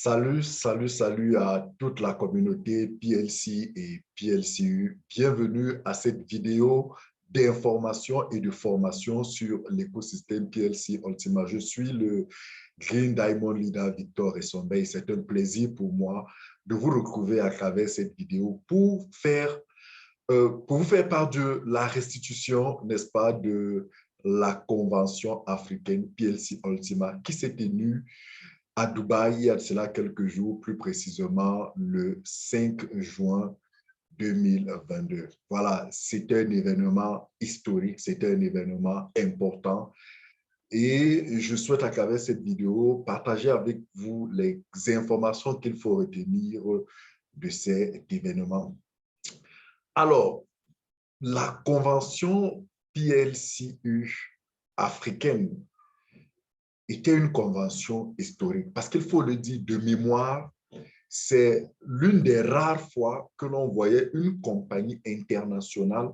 Salut à toute la communauté PLC et PLCU. Bienvenue à cette vidéo d'information et de formation sur l'écosystème PLC Ultima. Je suis le Green Diamond Leader Victor Essombeil. C'est un plaisir pour moi de vous retrouver à travers cette vidéo pour vous faire part de la restitution, n'est-ce pas, de la convention africaine PLC Ultima qui s'est tenue à Dubaï il y a de cela quelques jours, plus précisément le 5 juin 2022. Voilà, c'était un événement historique, c'était un événement important et je souhaite à travers cette vidéo partager avec vous les informations qu'il faut retenir de cet événement. Alors, la convention PLCU africaine était une convention historique. Parce qu'il faut le dire de mémoire, c'est l'une des rares fois que l'on voyait une compagnie internationale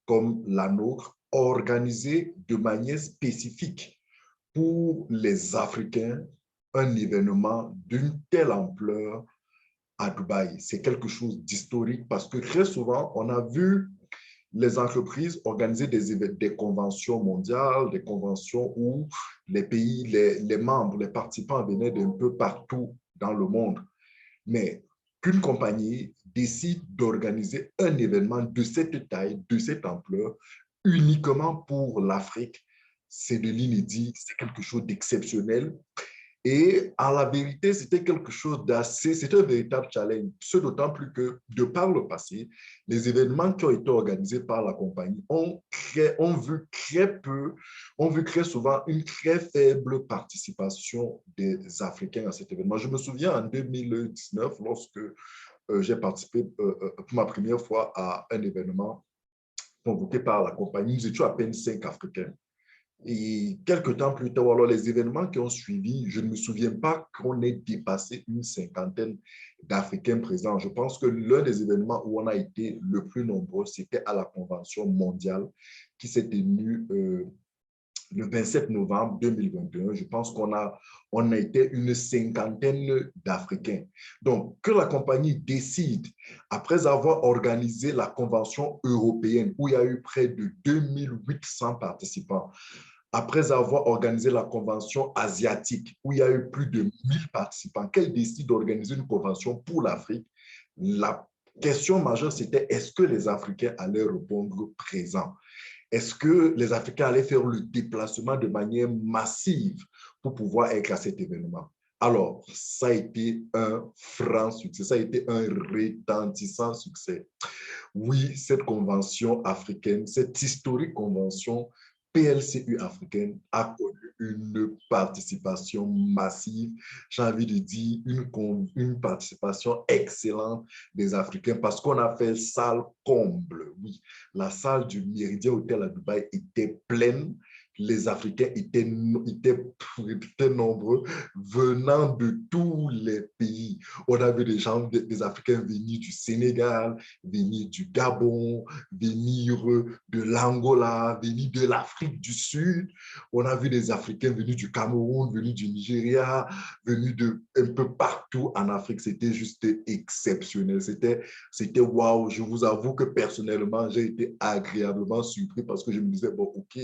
comme la nôtre organiser de manière spécifique pour les Africains un événement d'une telle ampleur à Dubaï. C'est quelque chose d'historique parce que très souvent, on a vu les entreprises organisaient des conventions mondiales, des conventions où les pays, les membres, les participants venaient d'un peu partout dans le monde. Mais qu'une compagnie décide d'organiser un événement de cette taille, de cette ampleur, uniquement pour l'Afrique, c'est de l'inédit, c'est quelque chose d'exceptionnel. Et à la vérité, c'était quelque chose d'assez, c'était un véritable challenge. Ce d'autant plus que, de par le passé, les événements qui ont été organisés par la compagnie ont vu très souvent une très faible participation des Africains à cet événement. Je me souviens en 2019, lorsque j'ai participé pour ma première fois à un événement convoqué par la compagnie, nous étions à peine 5 Africains. Et quelques temps plus tard, alors les événements qui ont suivi, je ne me souviens pas qu'on ait dépassé une cinquantaine d'Africains présents. Je pense que l'un des événements où on a été le plus nombreux, c'était à la Convention mondiale qui s'est tenue le 27 novembre 2021. Je pense qu'on a été une cinquantaine d'Africains. Donc, que la compagnie décide, après avoir organisé la Convention européenne, où il y a eu près de 2800 participants, après avoir organisé la convention asiatique, où il y a eu plus de 1000 participants, qu'elle décide d'organiser une convention pour l'Afrique, la question majeure, c'était est-ce que les Africains allaient répondre présents? Est-ce que les Africains allaient faire le déplacement de manière massive pour pouvoir être à cet événement? Alors, ça a été un franc succès, ça a été un retentissant succès. Oui, cette convention africaine, cette historique convention PLCU africaine a connu une participation massive, j'ai envie de dire une participation excellente des Africains parce qu'on a fait salle comble. Oui, la salle du Méridien Hotel à Dubaï était pleine. Les Africains étaient nombreux, venant de tous les pays. On avait des gens, des Africains venus du Sénégal, venus du Gabon, venir de l'Angola, venus de l'Afrique du Sud. On a vu des Africains venus du Cameroun, venus du Nigeria, venus de un peu partout en Afrique. C'était juste exceptionnel. C'était waouh. Je vous avoue que personnellement, j'ai été agréablement surpris parce que je me disais, bon, OK,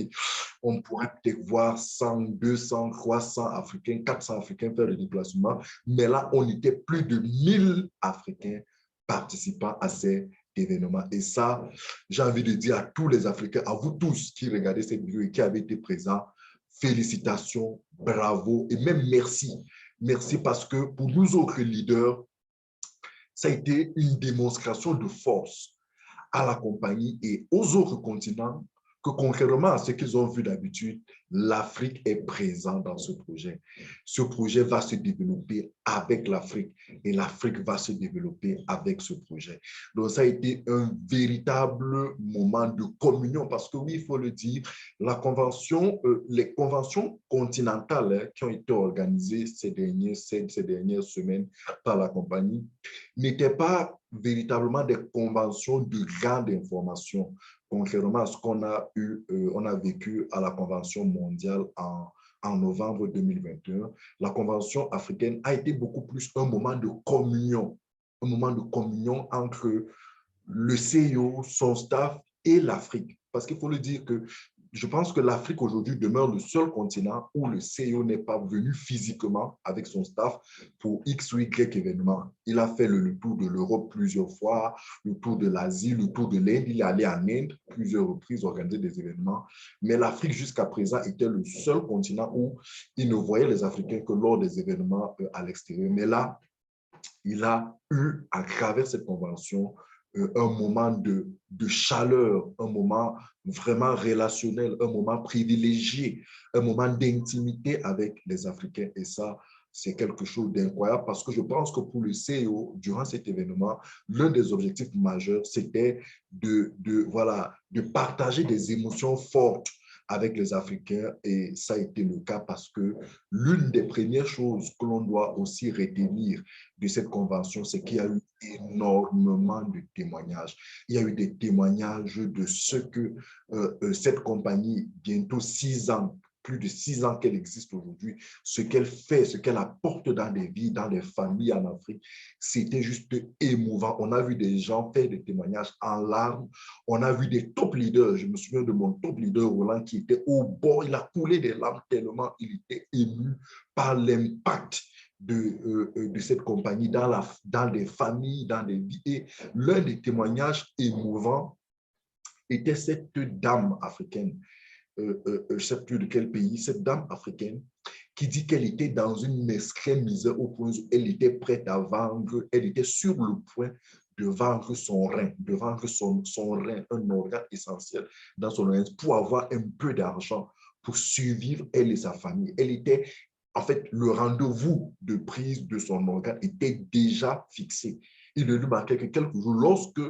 on pourrait peut-être voir 100, 200, 300 Africains, 400 Africains faire le déplacement. Mais là, on était plus de 1000 Africains participant à ces événements. Et ça, j'ai envie de dire à tous les Africains, à vous tous qui regardez cette vidéo et qui avez été présents, félicitations, bravo et même merci. Merci parce que pour nous autres leaders, ça a été une démonstration de force à la compagnie et aux autres continents que contrairement à ce qu'ils ont vu d'habitude, l'Afrique est présente dans ce projet. Ce projet va se développer avec l'Afrique et l'Afrique va se développer avec ce projet. Donc, ça a été un véritable moment de communion parce que oui, il faut le dire, les conventions continentales qui ont été organisées ces dernières semaines par la compagnie n'étaient pas véritablement des conventions de grande information, contrairement à ce qu'on a eu, on a vécu à la Convention mondiale en novembre 2021. La Convention africaine a été beaucoup plus un moment de communion entre le CIO, son staff et l'Afrique. Parce qu'il faut le dire que je pense que l'Afrique aujourd'hui demeure le seul continent où le CEO n'est pas venu physiquement avec son staff pour X ou Y événements. Il a fait le tour de l'Europe plusieurs fois, le tour de l'Asie, le tour de l'Inde. Il est allé en Inde plusieurs reprises organiser des événements. Mais l'Afrique jusqu'à présent était le seul continent où il ne voyait les Africains que lors des événements à l'extérieur. Mais là, il a eu, à travers cette convention, un moment de chaleur, un moment vraiment relationnel, un moment privilégié, un moment d'intimité avec les Africains. Et ça, c'est quelque chose d'incroyable parce que je pense que pour le CEO, durant cet événement, l'un des objectifs majeurs, c'était voilà, de partager des émotions fortes avec les Africains et ça a été le cas parce que l'une des premières choses que l'on doit aussi retenir de cette convention, c'est qu'il y a eu énormément de témoignages. Il y a eu des témoignages de ce que cette compagnie, bientôt 6 ans, plus de 6 ans qu'elle existe aujourd'hui, ce qu'elle fait, ce qu'elle apporte dans des vies, dans les familles en Afrique, c'était juste émouvant. On a vu des gens faire des témoignages en larmes. On a vu des top leaders. Je me souviens de mon top leader, Roland, qui était au bord. Il a coulé des larmes tellement il était ému par l'impact de cette compagnie dans des familles, dans des vies. Et l'un des témoignages émouvants était cette dame africaine, je ne sais plus de quel pays, cette dame africaine qui dit qu'elle était dans une extrême misère au point où elle était prête à vendre, elle était sur le point de vendre son rein, de vendre son rein, un organe essentiel dans son organisme pour avoir un peu d'argent pour survivre, elle et sa famille. Elle était en fait, le rendez-vous de prise de son organe était déjà fixé. Il ne lui manquait que quelques jours lorsque,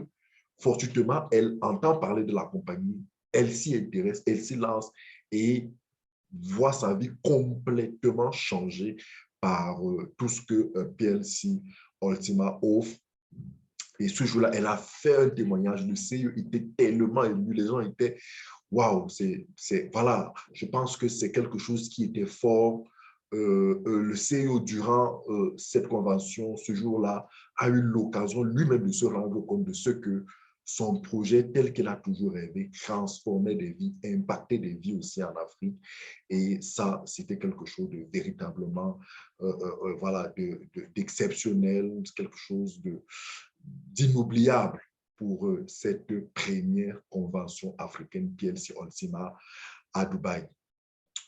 fortuitement, elle entend parler de la compagnie, elle s'y intéresse, elle s'y lance et voit sa vie complètement changer par tout ce que PLC Ultima offre. Et ce jour-là, elle a fait un témoignage. Le CIO était tellement ému, les gens étaient waouh, voilà, je pense que c'est quelque chose qui était fort. Le CEO, durant cette convention, ce jour-là, a eu l'occasion lui-même de se rendre compte de ce que son projet, tel qu'il a toujours rêvé, transformait des vies, impactait des vies aussi en Afrique. Et ça, c'était quelque chose de véritablement, voilà, d'exceptionnel, quelque chose d'inoubliable pour cette première convention africaine PLC Ultima à Dubaï.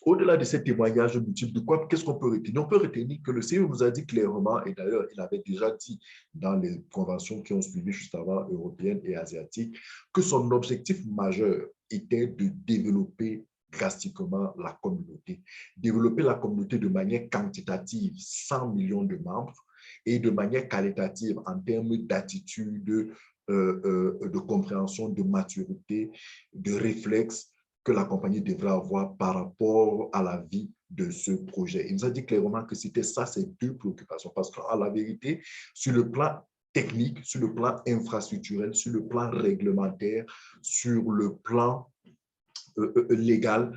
Au-delà de ces témoignages multiples, de quoi, qu'est-ce qu'on peut retenir? On peut retenir que le CEO nous a dit clairement, et d'ailleurs, il avait déjà dit dans les conventions qui ont suivi juste avant, européennes et asiatiques, que son objectif majeur était de développer drastiquement la communauté. Développer la communauté de manière quantitative, 100 millions de membres, et de manière qualitative en termes d'attitude, de compréhension, de maturité, de réflexe que la compagnie devrait avoir par rapport à la vie de ce projet. Il nous a dit clairement que c'était ça, ces deux préoccupations, parce qu'à la vérité, sur le plan technique, sur le plan infrastructurel, sur le plan réglementaire, sur le plan légal,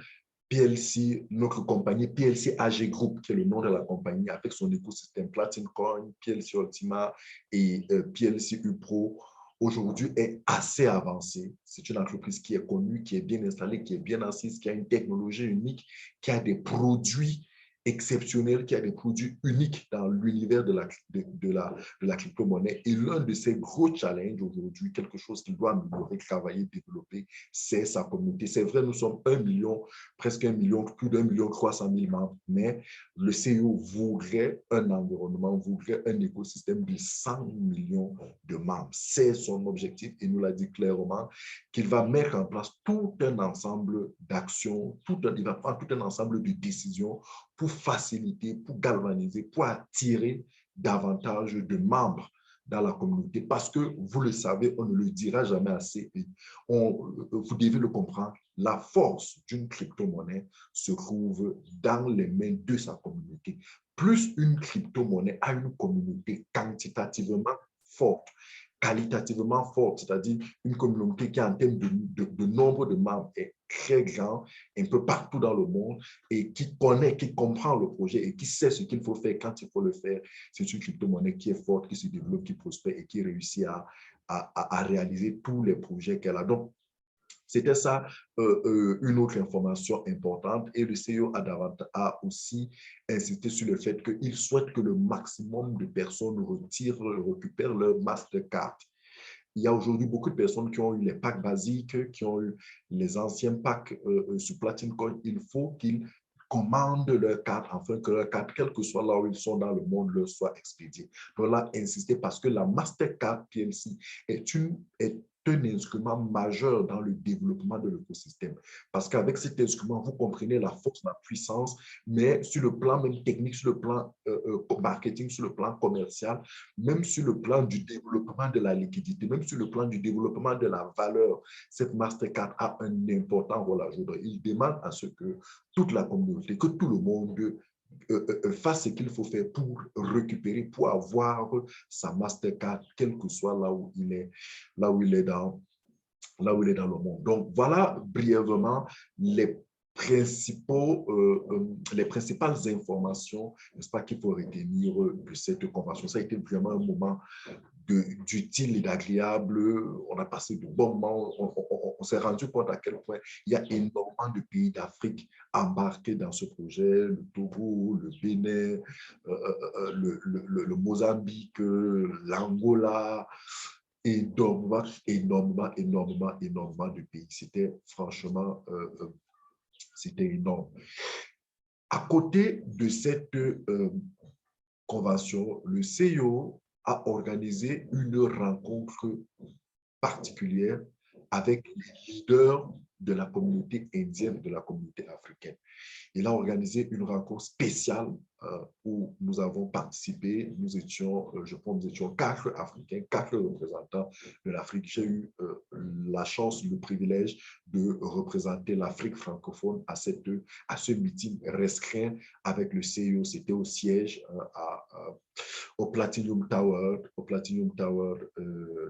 PLC, notre compagnie, PLC AG Group, qui est le nom de la compagnie, avec son écosystème Platinum Coin, PLC Ultima et PLC UPRO, aujourd'hui est assez avancée. C'est une entreprise qui est connue, qui est bien installée, qui est bien assise, qui a une technologie unique, qui a des produits exceptionnels, qui a des produits uniques dans l'univers de la crypto-monnaie. Et l'un de ses gros challenges aujourd'hui, quelque chose qu'il doit améliorer, travailler, développer, c'est sa communauté. C'est vrai, nous sommes 1 million, presque 1 million, plus d'1 million 300 000 membres, mais le CEO voudrait un environnement, voudrait un écosystème de 100 millions de membres. C'est son objectif et nous l'a dit clairement qu'il va mettre en place tout un ensemble d'actions, il va prendre tout un ensemble de décisions pour faciliter, pour galvaniser, pour attirer davantage de membres dans la communauté. Parce que, vous le savez, on ne le dira jamais assez. Vous devez le comprendre, la force d'une crypto-monnaie se trouve dans les mains de sa communauté. Plus une crypto-monnaie a une communauté quantitativement forte, qualitativement forte, c'est-à-dire une communauté qui, en termes de nombre de membres, est très grand, un peu partout dans le monde, et qui connaît, qui comprend le projet et qui sait ce qu'il faut faire quand il faut le faire. C'est une crypto-monnaie qui est forte, qui se développe, qui prospère et qui réussit à réaliser tous les projets qu'elle a. Donc, c'était ça une autre information importante. Et le CEO a aussi insisté sur le fait qu'il souhaite que le maximum de personnes récupèrent leur Mastercard. Il y a aujourd'hui beaucoup de personnes qui ont eu les packs basiques, qui ont eu les anciens packs sur Platinum Coin. Il faut qu'ils commandent leur carte afin que leur carte, quel que soit là où ils sont dans le monde, leur soit expédiée. Donc là, insister parce que la Mastercard PLC est un instrument majeur dans le développement de l'écosystème. Parce qu'avec cet instrument, vous comprenez la force, la puissance, mais sur le plan même technique, sur le plan marketing, sur le plan commercial, même sur le plan du développement de la liquidité, même sur le plan du développement de la valeur, cette Mastercard a un important rôle à jouer. Il demande à ce que toute la communauté, que tout le monde fasse ce qu'il faut faire pour récupérer, pour avoir sa Mastercard, quel que soit là où il est, là où il est dans le monde. Donc, voilà brièvement les principales informations, n'est-ce pas, qu'il faut retenir de cette convention. Ça a été vraiment un moment d'utile et d'agréable. On a passé de bons moments. On s'est rendu compte à quel point il y a énormément de pays d'Afrique embarqués dans ce projet. Le Togo, le Bénin, le Mozambique, l'Angola, énormément de pays. C'était franchement, c'était énorme. À côté de cette convention, le CIO a organisé une rencontre particulière avec les leaders de la communauté indienne et de la communauté africaine. Il a organisé une rencontre spéciale où nous avons participé. Nous étions, je pense, nous étions 4 Africains, 4 représentants de l'Afrique. J'ai eu la chance, le privilège de représenter l'Afrique francophone à ce meeting restreint avec le CEO. C'était au siège au Platinum Tower,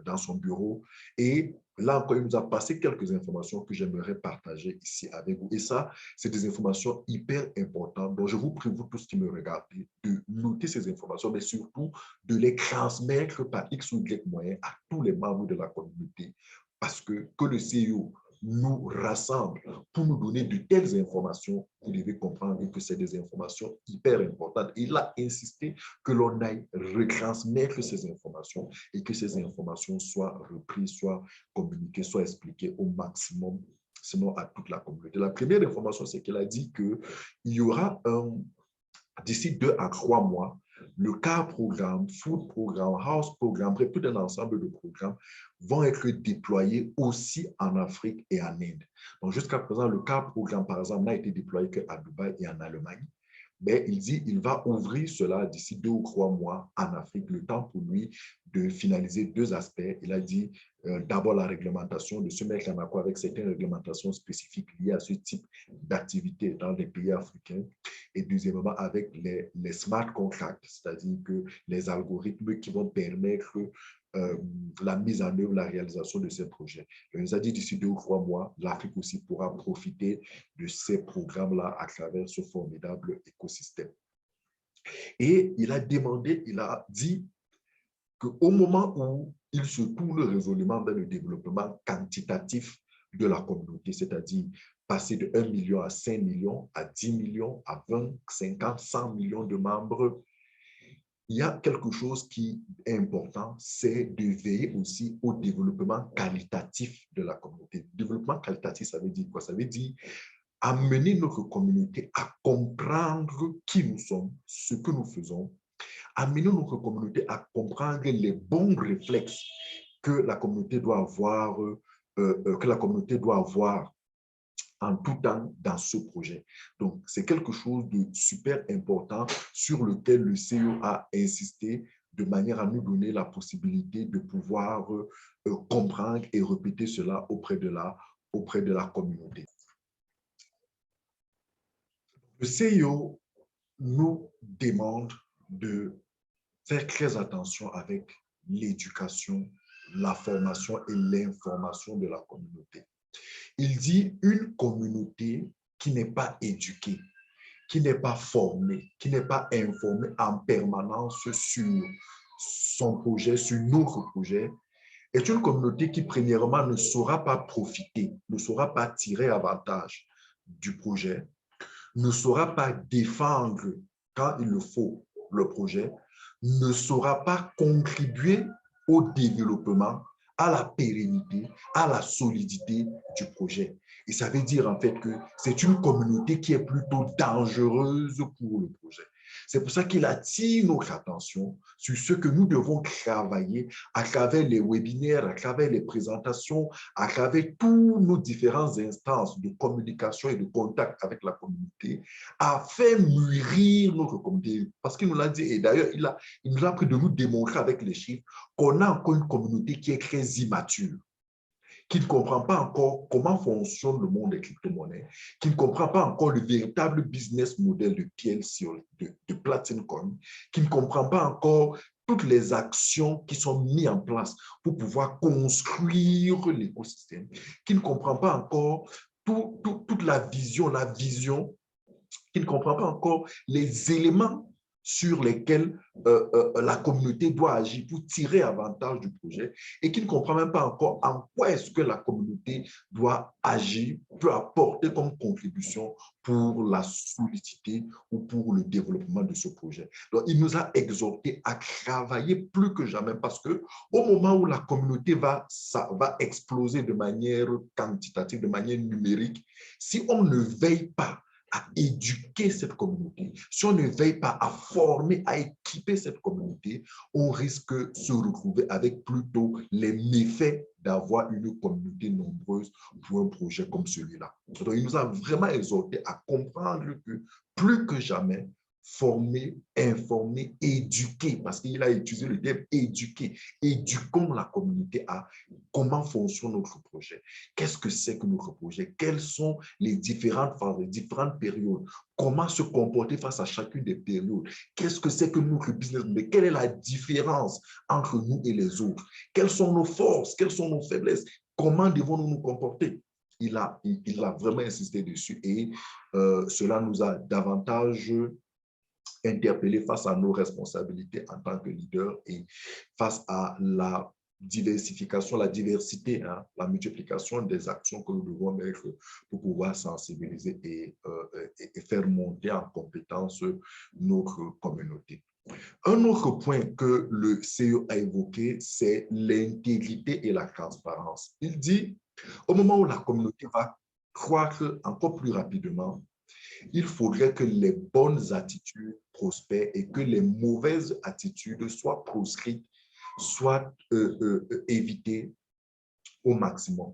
dans son bureau. Et là encore, il nous a passé quelques informations que j'aimerais partager ici avec vous. Et ça, c'est des informations hyper importantes. Donc, je vous prie, vous tous qui me regardez, de noter ces informations, mais surtout de les transmettre par X ou Y moyen à tous les membres de la communauté. Parce que le CEO nous rassemble pour nous donner de telles informations, vous devez comprendre que c'est des informations hyper importantes. Il a insisté que l'on aille retransmettre ces informations et que ces informations soient reprises, soient communiquées, soient expliquées au maximum, sinon à toute la communauté. La première information, c'est qu'il a dit qu'il y aura d'ici 2 à 3 mois, le CAR programme, Food programme, House programme, bref, tout un ensemble de programmes vont être déployés aussi en Afrique et en Inde. Donc, jusqu'à présent, le CAR programme, par exemple, n'a été déployé qu'à Dubaï et en Allemagne. Mais il dit qu'il va ouvrir cela d'ici 2 ou 3 mois en Afrique, le temps pour lui de finaliser 2 aspects. Il a dit d'abord la réglementation, de se mettre en accord avec certaines réglementations spécifiques liées à ce type d'activité dans les pays africains. Et deuxièmement, avec les smart contracts, c'est-à-dire que les algorithmes qui vont permettre la mise en œuvre, la réalisation de ces projets. Il nous a dit d'ici 2 ou 3 mois, l'Afrique aussi pourra profiter de ces programmes-là à travers ce formidable écosystème. Et il a dit qu'au moment où il se tourne résolument vers le développement quantitatif de la communauté, c'est-à-dire passer de 1 million à 5 millions, à 10 millions, à 20, 50, 100 millions de membres, il y a quelque chose qui est important, c'est de veiller aussi au développement qualitatif de la communauté. Développement qualitatif, ça veut dire quoi? Ça veut dire amener notre communauté à comprendre qui nous sommes, ce que nous faisons, amener notre communauté à comprendre les bons réflexes que la communauté doit avoir, en tout temps dans ce projet. Donc, c'est quelque chose de super important sur lequel le CEO a insisté de manière à nous donner la possibilité de pouvoir comprendre et répéter cela auprès de la communauté. Le CEO nous demande de faire très attention avec l'éducation la formation et l'information de la communauté. Il dit une communauté qui n'est pas éduquée, qui n'est pas formée, qui n'est pas informée en permanence sur son projet, sur notre projet, est une communauté qui, premièrement, ne saura pas profiter, ne saura pas tirer avantage du projet, ne saura pas défendre quand il le faut le projet, ne saura pas contribuer au développement, à la pérennité, à la solidité du projet. Et ça veut dire en fait que c'est une communauté qui est plutôt dangereuse pour le projet. C'est pour ça qu'il attire notre attention sur ce que nous devons travailler à travers les webinaires, à travers les présentations, à travers tous nos différentes instances de communication et de contact avec la communauté, à faire mûrir notre communauté. Parce qu'il nous l'a dit, et d'ailleurs, il nous a pris de nous démontrer avec les chiffres qu'on a encore une communauté qui est très immature, qui ne comprend pas encore comment fonctionne le monde des crypto-monnaies, qui ne comprend pas encore le véritable business model de PLC, de Platinum Coin, qui ne comprend pas encore toutes les actions qui sont mises en place pour pouvoir construire l'écosystème, qui ne comprend pas encore toute la vision, qui ne comprend pas encore les éléments sur lesquels la communauté doit agir pour tirer avantage du projet et qui ne comprend même pas encore en quoi est-ce que la communauté doit agir, peut apporter comme contribution pour la solidité ou pour le développement de ce projet. Donc, il nous a exhortés à travailler plus que jamais parce que au moment où la communauté va exploser de manière quantitative, de manière numérique, si on ne veille pas à éduquer cette communauté, si on ne veille pas à former, à équiper cette communauté, on risque de se retrouver avec plutôt les méfaits d'avoir une communauté nombreuse pour un projet comme celui-là. Donc, il nous a vraiment exhorté à comprendre que plus que jamais, former, informer, éduquer, parce qu'il a utilisé le terme éduquer. Éduquons la communauté à comment fonctionne notre projet. Qu'est-ce que c'est que notre projet? Quelles sont les différentes phases, les différentes périodes? Comment se comporter face à chacune des périodes? Qu'est-ce que c'est que notre business? Mais quelle est la différence entre nous et les autres? Quelles sont nos forces? Quelles sont nos faiblesses? Comment devons-nous nous comporter? Il a vraiment insisté dessus et cela nous a davantage interpellés face à nos responsabilités en tant que leaders et face à la diversification, la diversité, hein, la multiplication des actions que nous devons mettre pour pouvoir sensibiliser et faire monter en compétence notre communauté. Un autre point que le CEO a évoqué, c'est l'intégrité et la transparence. Il dit, au moment où la communauté va croître encore plus rapidement, il faudrait que les bonnes attitudes prospèrent et que les mauvaises attitudes soient proscrites, soient évitées au maximum.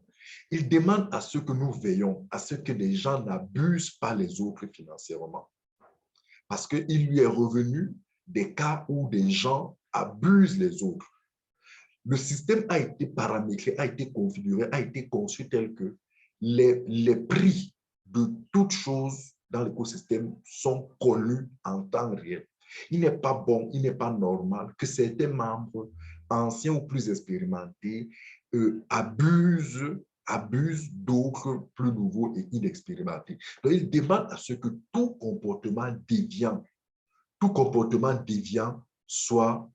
Il demande à ce que nous veillons, à ce que les gens n'abusent pas les autres financièrement. Parce qu'il lui est revenu des cas où des gens abusent les autres. Le système a été paramétré, a été configuré, a été conçu tel que les prix de toutes choses dans l'écosystème sont connus en temps réel. Il n'est pas bon, il n'est pas normal que certains membres anciens ou plus expérimentés abusent d'autres plus nouveaux et inexpérimentés. Donc, il demande à ce que tout comportement déviant soit...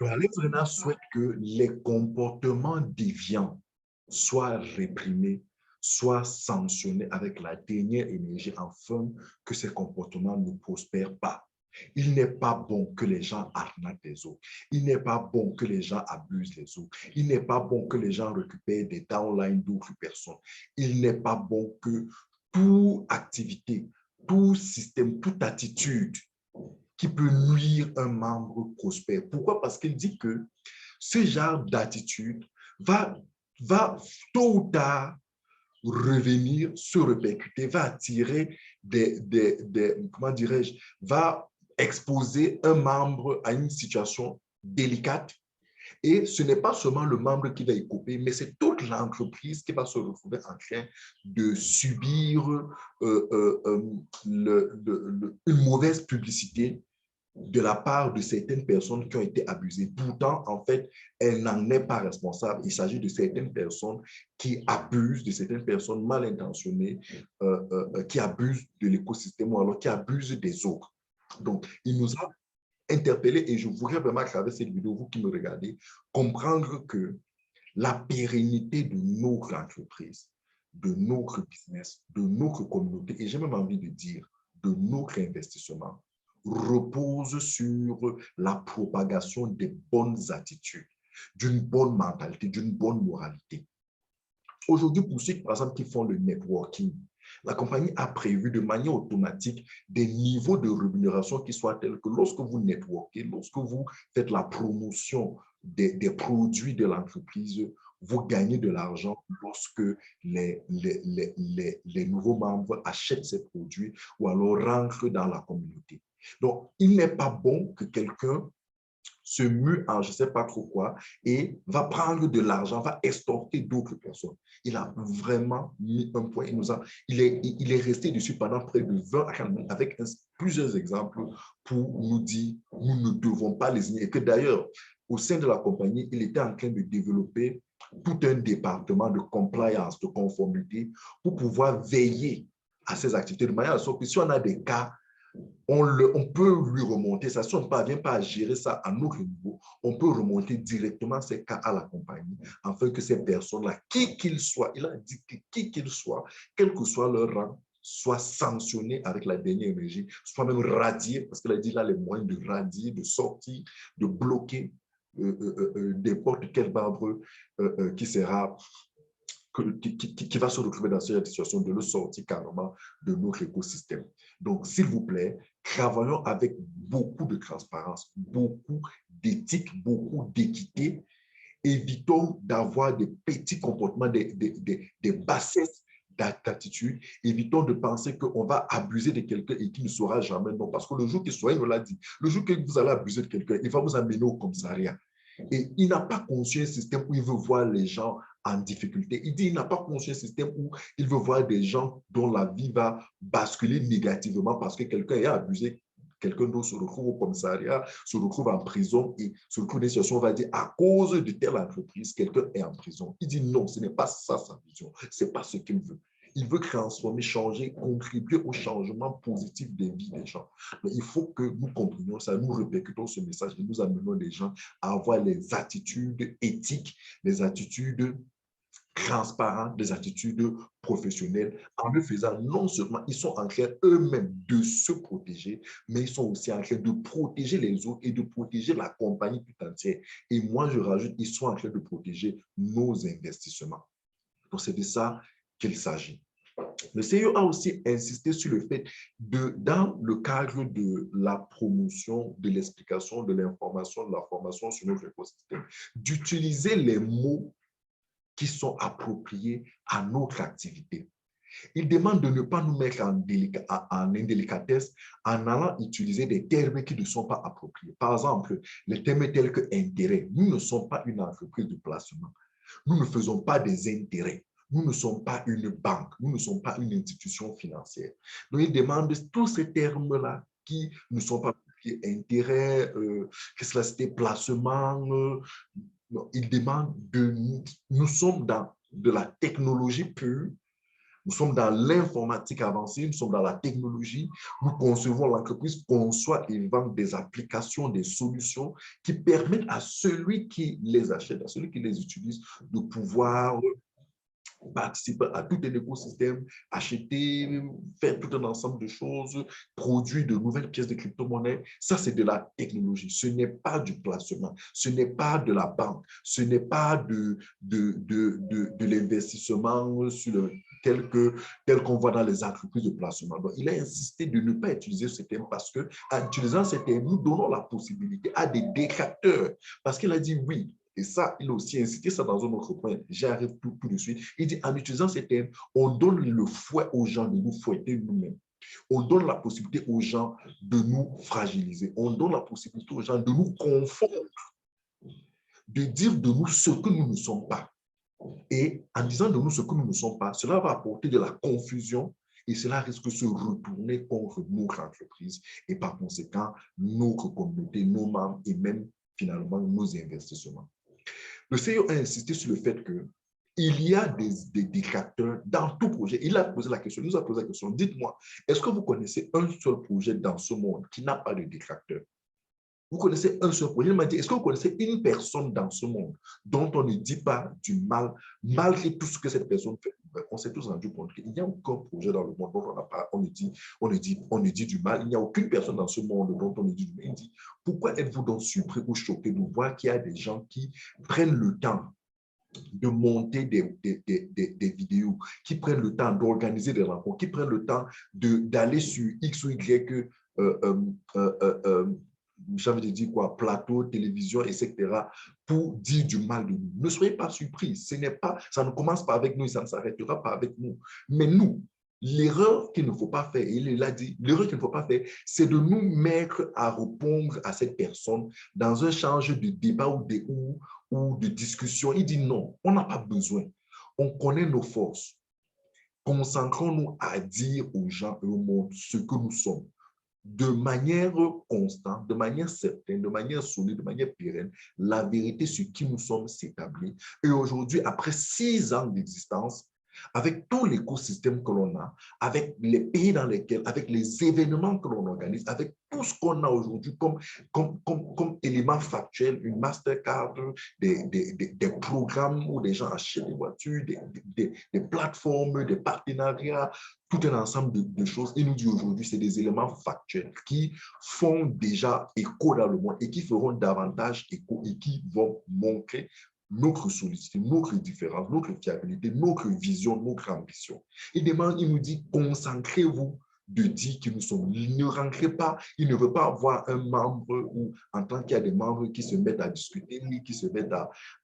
Alex Renard souhaite que les comportements déviants soient réprimés, soient sanctionnés avec la dernière énergie afin que ces comportements ne prospèrent pas. Il n'est pas bon que les gens arnaquent les autres. Il n'est pas bon que les gens abusent les autres. Il n'est pas bon que les gens récupèrent des downlines d'autres personnes. Il n'est pas bon que toute activité, tout système, toute attitude qui peut nuire un membre prospère. Pourquoi? Parce qu'il dit que ce genre d'attitude va tôt ou tard revenir, se répercuter, va attirer comment dirais-je, va exposer un membre à une situation délicate. Et ce n'est pas seulement le membre qui va y couper, mais c'est toute l'entreprise qui va se retrouver en train de subir une mauvaise publicité de la part de certaines personnes qui ont été abusées. Pourtant, en fait, elle n'en est pas responsable. Il s'agit de certaines personnes qui abusent, de certaines personnes mal intentionnées, qui abusent de l'écosystème ou alors qui abusent des autres. Donc, il nous a interpellés et je voudrais vraiment, à travers cette vidéo, vous qui me regardez, comprendre que la pérennité de notre entreprise, de notre business, de notre communauté, et j'ai même envie de dire de notre investissement, repose sur la propagation des bonnes attitudes, d'une bonne mentalité, d'une bonne moralité. Aujourd'hui, pour ceux, par exemple, qui font le networking, la compagnie a prévu de manière automatique des niveaux de rémunération qui soient tels que lorsque vous networkez, lorsque vous faites la promotion des produits de l'entreprise, vous gagnez de l'argent lorsque les nouveaux membres achètent ces produits ou alors rentrent dans la communauté. Donc, il n'est pas bon que quelqu'un se mue en je ne sais pas trop quoi et va prendre de l'argent, va extorquer d'autres personnes. Il a vraiment mis un point. Il est resté dessus pendant près de 20 ans avec plusieurs exemples pour nous dire nous ne devons pas les ignorer. Et que d'ailleurs, au sein de la compagnie, il était en train de développer tout un département de compliance, de conformité pour pouvoir veiller à ces activités de manière à ce que si on a des cas on peut lui remonter ça. Si on ne parvient pas à gérer ça à notre niveau, on peut remonter directement ces cas à la compagnie afin que ces personnes-là, qui qu'ils soient, il a dit que qui qu'ils soient, quel que soit leur rang, soient sanctionnés avec la dernière énergie, soit même radiés, parce qu'il a dit là les moyens de radier, de sortir, de bloquer n'importe quel membre qui sera qui va se retrouver dans cette situation de le sortir carrément de notre écosystème. Donc, s'il vous plaît, travaillons avec beaucoup de transparence, beaucoup d'éthique, beaucoup d'équité. Évitons d'avoir des petits comportements, des bassesses d'attitude. Évitons de penser qu'on va abuser de quelqu'un et qu'il ne saura jamais non. Parce que le jour qu'il sera, il me l'a dit, le jour que vous allez abuser de quelqu'un, il va vous amener au commissariat. Et il n'a pas conçu un système où il veut voir les gens en difficulté. Il dit qu'il n'a pas conçu un système où il veut voir des gens dont la vie va basculer négativement parce que quelqu'un a abusé, quelqu'un d'autre se retrouve au commissariat, se retrouve en prison et se retrouve dans une situation, on va dire, à cause de telle entreprise, quelqu'un est en prison. Il dit non, ce n'est pas ça sa vision, ce n'est pas ce qu'il veut. Il veut transformer, changer, contribuer au changement positif des vies des gens. Mais il faut que nous comprenions ça, nous répercutons ce message et nous amenons les gens à avoir les attitudes éthiques, les attitudes transparentes, des attitudes professionnelles. En le faisant, non seulement ils sont en train eux-mêmes de se protéger, mais ils sont aussi en train de protéger les autres et de protéger la compagnie tout entière. Et moi, je rajoute, ils sont en train de protéger nos investissements. Donc, c'est de ça qu'il s'agit. Le CIO a aussi insisté sur le fait dans le cadre de la promotion, de l'explication, de l'information, de la formation sur notre écosystème, d'utiliser les mots qui sont appropriés à notre activité. Il demande de ne pas nous mettre en indélicatesse en allant utiliser des termes qui ne sont pas appropriés. Par exemple, les termes tels que intérêt. Nous ne sommes pas une entreprise de placement. Nous ne faisons pas des intérêts. Nous ne sommes pas une banque. Nous ne sommes pas une institution financière. Donc, il demande tous ces termes-là qui ne sont pas appropriés. Intérêt, qu'est-ce que c'était, placement. Il demande de nous sommes dans de la technologie pure. Nous sommes dans l'informatique avancée, nous sommes dans la technologie, nous concevons l'entreprise, conçoit et vend des applications, des solutions qui permettent à celui qui les achète, à celui qui les utilise, de pouvoir participer à tout un écosystème, acheter, faire tout un ensemble de choses, produire de nouvelles pièces de crypto-monnaie. Ça, c'est de la technologie. Ce n'est pas du placement. Ce n'est pas de la banque. Ce n'est pas de l'investissement tel qu'on voit dans les entreprises de placement. Donc, il a insisté de ne pas utiliser ce terme parce qu'en utilisant ce terme, nous donnons la possibilité à des détracteurs. Parce qu'il a dit oui, et ça, il a aussi incité ça dans un autre point. J'arrive tout de suite. Il dit, en utilisant ces termes, on donne le fouet aux gens de nous fouetter nous-mêmes. On donne la possibilité aux gens de nous fragiliser. On donne la possibilité aux gens de nous confondre, de dire de nous ce que nous ne sommes pas. Et en disant de nous ce que nous ne sommes pas, cela va apporter de la confusion Et cela risque de se retourner contre notre entreprise et par conséquent, notre communauté, nos membres et même finalement nos investissements. Le CEO a insisté sur le fait que il y a des détracteurs dans tout projet. Il a posé la question, il nous a posé la question, dites-moi, est-ce que vous connaissez un seul projet dans ce monde qui n'a pas de détracteurs? Vous connaissez un seul projet. Il m'a dit, est-ce que vous connaissez une personne dans ce monde dont on ne dit pas du mal, malgré tout ce que cette personne fait? On s'est tous rendu compte qu'il n'y a aucun projet dans le monde dont on ne dit du mal. Il n'y a aucune personne dans ce monde dont on ne dit du mal. Il dit, pourquoi êtes-vous donc surpris ou choqué de voir qu'il y a des gens qui prennent le temps de monter des vidéos, qui prennent le temps d'organiser des rencontres, qui prennent le temps d'aller sur X ou Y euh, euh, euh, euh, j'ai envie de dire quoi, plateau, télévision, etc., pour dire du mal de nous. Ne soyez pas surpris. Ça ne commence pas avec nous et ça ne s'arrêtera pas avec nous. Mais nous, l'erreur qu'il ne faut pas faire, il l'a dit, l'erreur qu'il ne faut pas faire, c'est de nous mettre à répondre à cette personne dans un change de débat ou de discussion. Il dit non, on n'a pas besoin. On connaît nos forces. Concentrons-nous à dire aux gens et au monde ce que nous sommes de manière constante, de manière certaine, de manière solide, de manière pérenne, la vérité sur qui nous sommes s'établit. Et aujourd'hui, après 6 ans d'existence, avec tout l'écosystème que l'on a, avec les pays dans lesquels, avec les événements que l'on organise, avec tout ce qu'on a aujourd'hui comme élément factuel, une Mastercard, des programmes où les gens achètent des voitures, des plateformes, des partenariats, tout un ensemble de choses. Il nous dit aujourd'hui, c'est des éléments factuels qui font déjà écho dans le monde et qui feront davantage écho et qui vont montrer notre solidité, notre différence, notre fiabilité, notre vision, notre ambition. Il nous dit, concentrez-vous de dire que nous sommes. Il ne rentrez pas, il ne veut pas avoir un membre ou en tant qu'il y a des membres qui se mettent à discuter, ni qui se mettent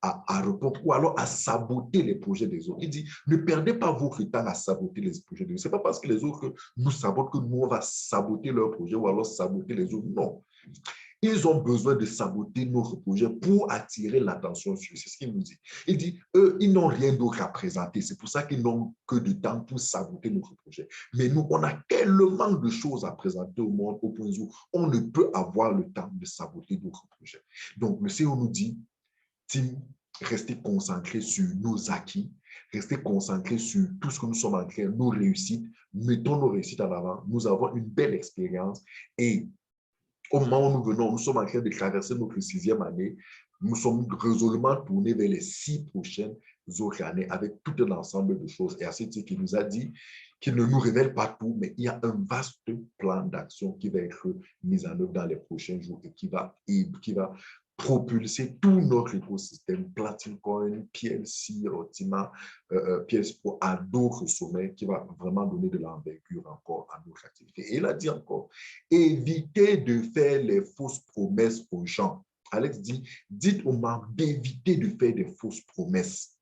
à répondre ou alors à saboter les projets des autres. Il dit, ne perdez pas votre temps à saboter les projets des autres. Ce n'est pas parce que les autres nous sabotent que nous, on va saboter leurs projets ou alors saboter les autres. Non. Ils ont besoin de saboter notre projet pour attirer l'attention sur eux. C'est ce qu'il nous dit. Il dit, eux, ils n'ont rien d'autre à présenter. C'est pour ça qu'ils n'ont que du temps pour saboter notre projet. Mais nous, on a tellement de choses à présenter au monde, au point où on ne peut avoir le temps de saboter notre projet. Donc, le CEO nous dit, Tim, restez concentrés sur nos acquis, restez concentrés sur tout ce que nous sommes en train, nos réussites, mettons nos réussites en avant. Nous avons une belle expérience et au moment où nous venons, nous sommes en train de traverser notre 6e année. Nous sommes résolument tournés vers les 6 prochaines autres années avec tout un ensemble de choses. Et à ce titre, il nous a dit qu'il ne nous révèle pas tout, mais il y a un vaste plan d'action qui va être mis en œuvre dans les prochains jours et qui va propulser tout notre écosystème, Platinum Coin, PLC, Optima, PLC Pro à d'autres sommets qui va vraiment donner de l'envergure encore à notre activité. Et il a dit encore, évitez de faire les fausses promesses aux gens. Alex dit, dites aux membres d'éviter de faire des fausses promesses.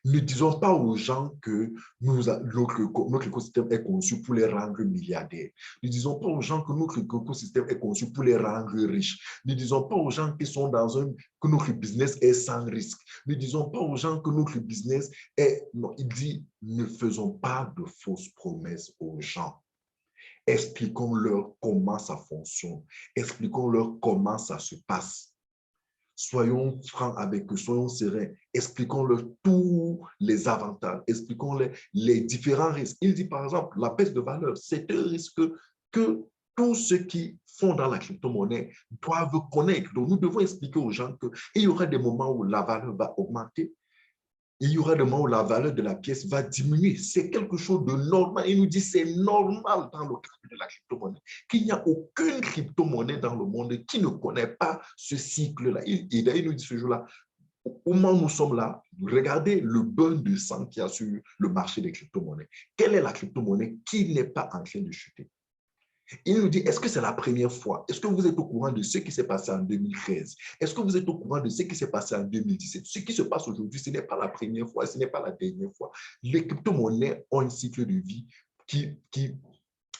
Ne disons pas aux gens que notre écosystème est conçu pour les rendre milliardaires. Ne disons pas aux gens que notre écosystème est conçu pour les rendre riches. Ne disons pas aux gens qui sont que notre business est sans risque. Ne disons pas aux gens que notre business est... Non, il dit, ne faisons pas de fausses promesses aux gens. Expliquons-leur comment ça fonctionne. Expliquons-leur comment ça se passe. Soyons francs avec eux, soyons sereins, expliquons-leur tous les avantages, expliquons-leur les différents risques. Il dit par exemple, la baisse de valeur, c'est un risque que tous ceux qui font dans la crypto-monnaie doivent connaître. Donc, nous devons expliquer aux gens qu'il y aura des moments où la valeur va augmenter, il y aura des moments où la valeur de la pièce va diminuer. C'est quelque chose de normal. Il nous dit que c'est normal dans le cadre de la crypto-monnaie, qu'il n'y a aucune crypto-monnaie dans le monde qui ne connaît pas ce cycle-là. Et d'ailleurs, il nous dit ce jour-là, au moment où nous sommes là, regardez le burn de sang qu'il y a sur le marché des crypto-monnaies. Quelle est la crypto-monnaie qui n'est pas en train de chuter? Il nous dit, est-ce que c'est la première fois? Est-ce que vous êtes au courant de ce qui s'est passé en 2013? Est-ce que vous êtes au courant de ce qui s'est passé en 2017? Ce qui se passe aujourd'hui, ce n'est pas la première fois, ce n'est pas la dernière fois. Les crypto-monnaies ont un cycle de vie qui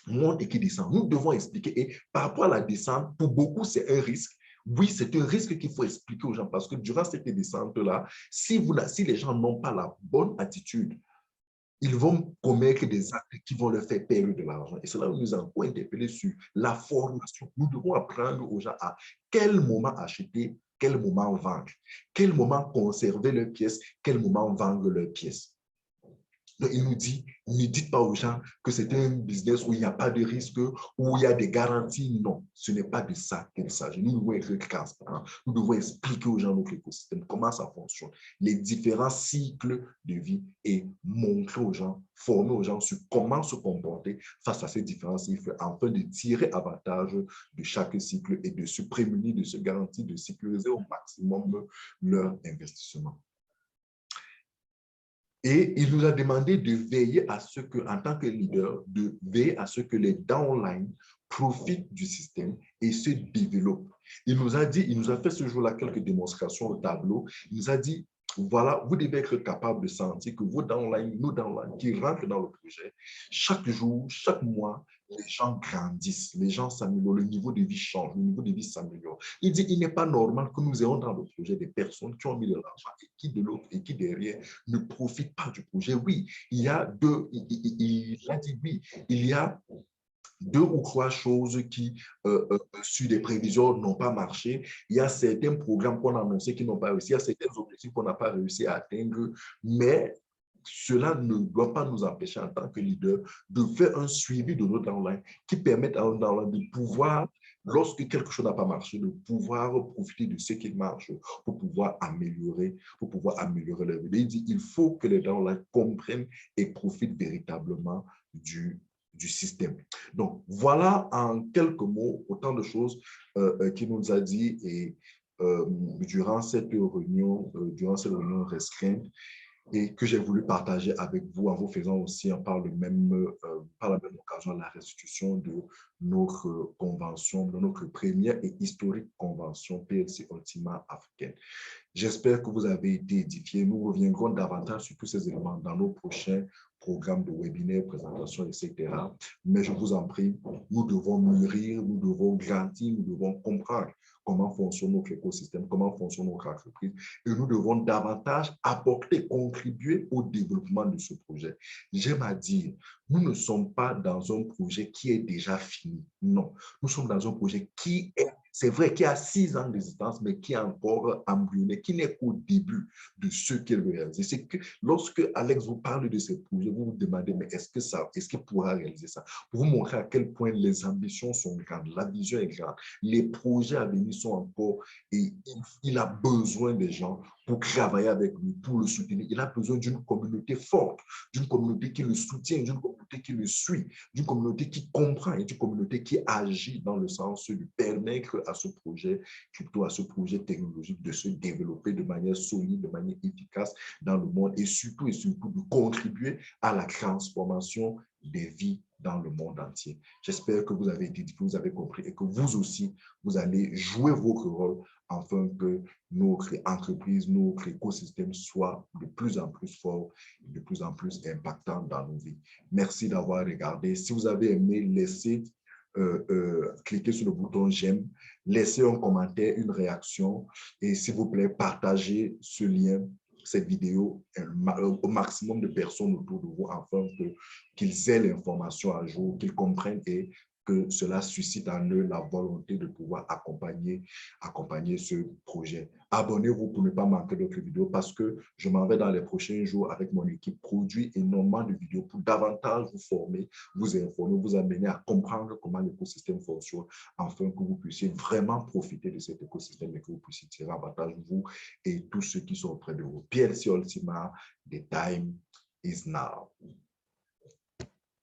monte et qui descend. Nous devons expliquer. Et par rapport à la descente, pour beaucoup, c'est un risque. Oui, c'est un risque qu'il faut expliquer aux gens parce que durant cette descente-là, si les gens n'ont pas la bonne attitude, ils vont commettre des actes qui vont leur faire perdre de l'argent. Et cela nous a encore interpellé sur la formation. Nous devons apprendre aux gens à quel moment acheter, quel moment vendre, quel moment conserver leurs pièces, quel moment vendre leurs pièces. Donc, il nous dit, ne dites pas aux gens que c'est un business où il n'y a pas de risque, où il y a des garanties. Non, ce n'est pas de ça qu'il s'agit. Nous devons être transparents. Nous devons expliquer aux gens notre écosystème, comment ça fonctionne, les différents cycles de vie et montrer aux gens, former aux gens sur comment se comporter face à ces différents cycles afin de tirer avantage de chaque cycle et de se prémunir, de se garantir, de sécuriser au maximum leur investissement. Et il nous a demandé de veiller à ce que, en tant que leader, de veiller à ce que les downlines profitent du système et se développent. Il nous a dit, il nous a fait ce jour-là quelques démonstrations au tableau. Il nous a dit, voilà, vous devez être capable de sentir que vos downlines, nos downlines qui rentrent dans le projet, chaque jour, chaque mois, les gens grandissent, les gens s'améliorent, le niveau de vie change, le niveau de vie s'améliore. Il dit, il n'est pas normal que nous ayons dans le projet des personnes qui ont mis de l'argent et qui de l'autre et qui derrière ne profitent pas du projet. Oui, il y a deux, il a dit oui, il y a deux ou trois choses qui, sur des prévisions, n'ont pas marché. Il y a certains programmes qu'on a annoncés qui n'ont pas réussi. Il y a certains objectifs qu'on n'a pas réussi à atteindre. Mais cela ne doit pas nous empêcher en tant que leader de faire un suivi de nos downlines qui permettent à nos downlines de pouvoir, lorsque quelque chose n'a pas marché, de pouvoir profiter de ce qui marche pour pouvoir améliorer leur vie. Il dit il faut que les downlines comprennent et profitent véritablement du système. Donc, voilà en quelques mots autant de choses qu'il nous a dit et durant cette réunion restreinte et que j'ai voulu partager avec vous en vous faisant aussi par la même occasion la restitution de notre convention, de notre première et historique convention PLC Ultima africaine. J'espère que vous avez été édifiés. Nous reviendrons davantage sur tous ces éléments dans nos prochains programmes de webinaires, présentations, etc. Mais je vous en prie, nous devons mûrir, nous devons grandir, nous devons comprendre comment fonctionne notre écosystème, comment fonctionne notre entreprise. Et nous devons davantage apporter, contribuer au développement de ce projet. J'aime à dire, nous ne sommes pas dans un projet qui est déjà fini. Non, nous sommes dans un projet qui est, c'est vrai, qui a 6 ans d'existence, mais qui est encore embryonnaire, qui n'est qu'au début de ce qu'il veut réaliser. C'est que lorsque Alex vous parle de ces projets, vous vous demandez, mais est-ce qu'il pourra réaliser ça? Pour vous montrer à quel point les ambitions sont grandes, la vision est grande, les projets à venir sont encore, et il a besoin des gens pour travailler avec lui, pour le soutenir. Il a besoin d'une communauté forte, d'une communauté qui le soutient, d'une communauté qui le suit, d'une communauté qui comprend et d'une communauté qui agit dans le sens de permettre à ce projet crypto, à ce projet technologique de se développer de manière solide, de manière efficace dans le monde et surtout de contribuer à la transformation des vies dans le monde entier. J'espère que vous avez été, vous avez compris et que vous aussi, vous allez jouer votre rôle afin que notre entreprise, notre écosystème soit de plus en plus fort et de plus en plus impactant dans nos vies. Merci d'avoir regardé. Si vous avez aimé, laissez cliquez sur le bouton j'aime, laissez un commentaire, une réaction et s'il vous plaît, partagez ce lien, cette vidéo au maximum de personnes autour de vous afin qu'ils aient l'information à jour, qu'ils comprennent et que cela suscite en eux la volonté de pouvoir accompagner ce projet. Abonnez-vous pour ne pas manquer d'autres vidéos parce que je m'en vais dans les prochains jours avec mon équipe produire énormément de vidéos pour davantage vous former, vous informer, vous amener à comprendre comment l'écosystème fonctionne afin que vous puissiez vraiment profiter de cet écosystème et que vous puissiez tirer avantage vous et tous ceux qui sont auprès de vous. PLC Ultima, the time is now.